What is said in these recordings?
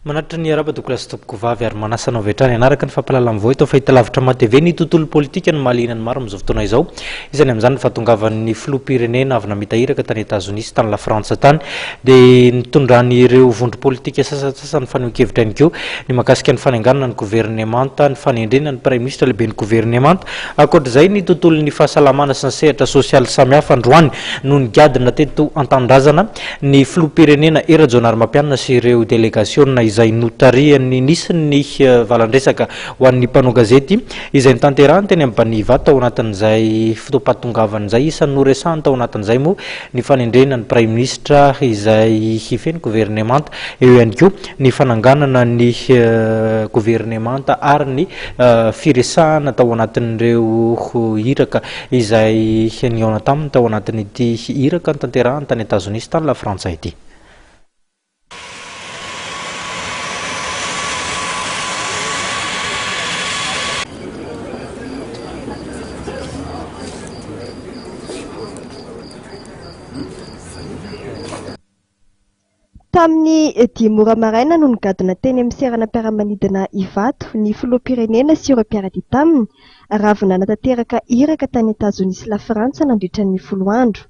Manatra ny araba-dokola sy topoko vavy ary manasanao vetrany anaraka ny fampalala amin'ny voito fahita lavitra matv ny tontolo politika ny mahalinany maro amin'izao fotoana izao izany amin'izany ny fahatongavan'ny filoham-pirenena avy namitahiraka tany Etazonia tany la Frantsa tany dia nitondran'ireo vondro politika sasasasany faneho-kevitra ihany koa ny mahakasika ny fananganana ny gouvernemanta ny fanendrena ny prime ministre lehibe ny gouvernemanta ankoatr'izay ny tontolo ny fahasalamana sy ny sehatra sosialy samihafa androany no ny gadina teto an-tanindrazana ny filoham-pirenena Era-Jonary Mampianina sy ireo délégation izay notariany nisy ny valandresaka ho an'ny mpanao gazety izay nitanterahany teny amin'ny Baniva tao anatin'izay fotoam-pahatongavan'izay isan'ny noresahany tao anatin'izay moa ny fanendrena ny prime ministre izay hifeny gouvernemanta eo ihany koa ny fananganana ny gouvernemanta ary ny firesahana tao anatin'ireo iraka izay niona taminy tao anatin'ity iraka nitanterahany tany Etazonia tany la Frantsa ity. Tamin'ny dimora maraina no nigadona teny amin'ny serana mpiara-manidina Ivato ny filoham-pirenena sy ireo mpiara-dia taminy ravina natateraka iraka tany Etazonia sy la Frantsa nandritra ny 10 andro.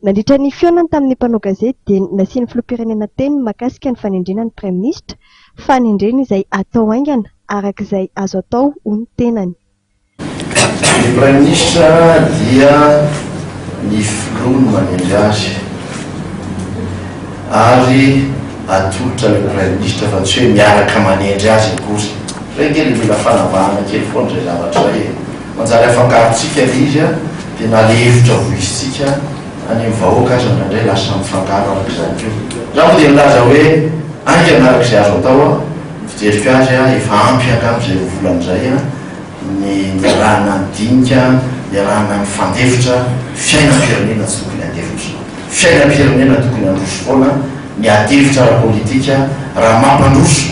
Nandritra ny fionany tamin'ny mpanao gazety dia nasiany filoham-pirenena teny makasika ny fanendrena ny prime ministre, fanendrena izay atao aingana arak'izay azo atao ho ny tenany. Ny prime ministre dia ny filoha no manendry azy ary atolotra le prime ministre fa tsy hoe miaraka manendry azy akory re kely mila fanavahana kely foana zay zavatra zay manjary afangarontsika le izy a dia nalevitra voizitsika any vahoaka azy nandray lasa mifangaro arak'izany keo raha mo dia nilaza hoe aingana arak'izay azo atao a fijeriko azy a efa ampy angamizay volan'izay a ny miarahana dinika miarahana ny fandefitra fiainam-pirenena tsy tokony andefitra fiainam-pirenena tokony androso foana ny adevitra ara-politika raha mampandroso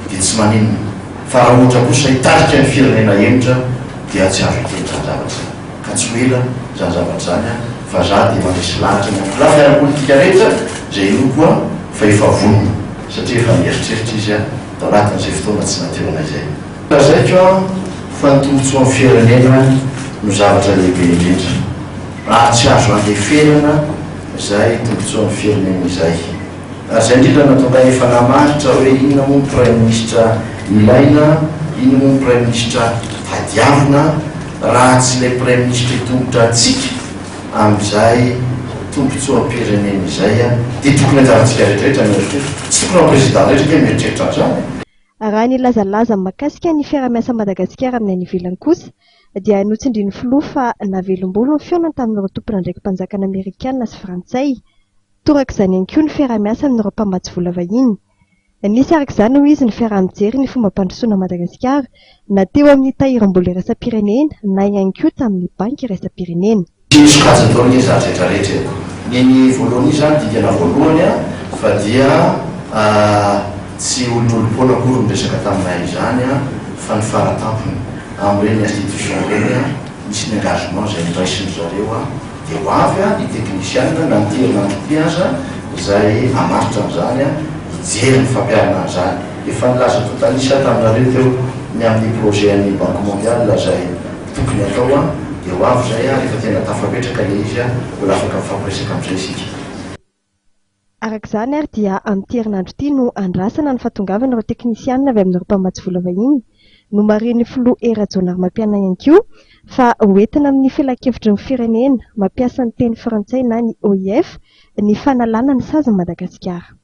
dia tsy maninona fa raha ohatra kosa hitarika ny firenena emotra dia tsy azo iteny zany zavatra ka tsy hoela zany zavatra zany a fa za dia manisy lahatra ny raha fiara-politika rehetra zay io koa fa efa vonona satria efa mieritreritra izy a tao anatin'izay fotoana tsy nateona izay zaiko a fa ny tombotsoa amin'ny firenena no zavatra lehibe indrindra raha tsy azo andeferana zay tombotsoa amin'ny firenena izay zay indrindra natonga efa namaritra hoe inona moa ny prime ministre ilaina inona moa ny prime ministre tadiavina raha tsy ilay prime ministre tongotra atsika amin'izay tombotsoa am-pirenena izay a dia tokony anjarantsika rehetrarehetra mieritreritra tsy tokony amin'ny président rehetra ke mieritreritra an'izany. Raha ny lazalaza makasika ny fiara-miasa Madagasikara amin'ny any ivelany kosa dia notsindrin'ny filoha fa navelom-bolo ny feonany tamin'ireo tompona ndraiky mpanjakana Amerikanina sy Frantsay. Torak'izany ihany koa ny fiara-miasa amin'ireo mpamatsy vola vahiny. Nisy arak'izany hoy izy ny fiaraha-mijery ny fomba mpandrosoana Madagasikara na teo amin'ny tahiram-bola iraisam-pirenena na ihany koa tamin'ny banky iraisam-pirenena. Sokajy atao ny zany rehetrarehetra ny voalohany izany dikana voalohany a fa dia tsy olon'olom-poana akory miresaka taminay izany a fa ny faratampony amin'ireny institution reny a misy ny engagement zay niraisiny zareo a dia ho avy a ny teknisiana na niterina ny mpiasa zay amaritra amin'izany a hijery ny fampiarana an'izany efa nilaza totalisa taminareo teo ny amin'ny projet an'ny banque mondiale zay tokony atao a dia ho avy zay a rehefa tena tafapetraka le izy a mbola afaka mifampiresaka amin'izay isika. Arak'izany ary dia amin'ny herinandro ity no andrasana ny fahatongavana ireo teknisianina avy amin'ireo mpamatsy vola vahiny no marian'ny filoha Era-Jonary Mampianina ihany koa fa hoentina amin'ny filan-kevitry ny firenena mampiasa ny teny frantsay na ny OIF ny fanalana ny saziny Madagasikara.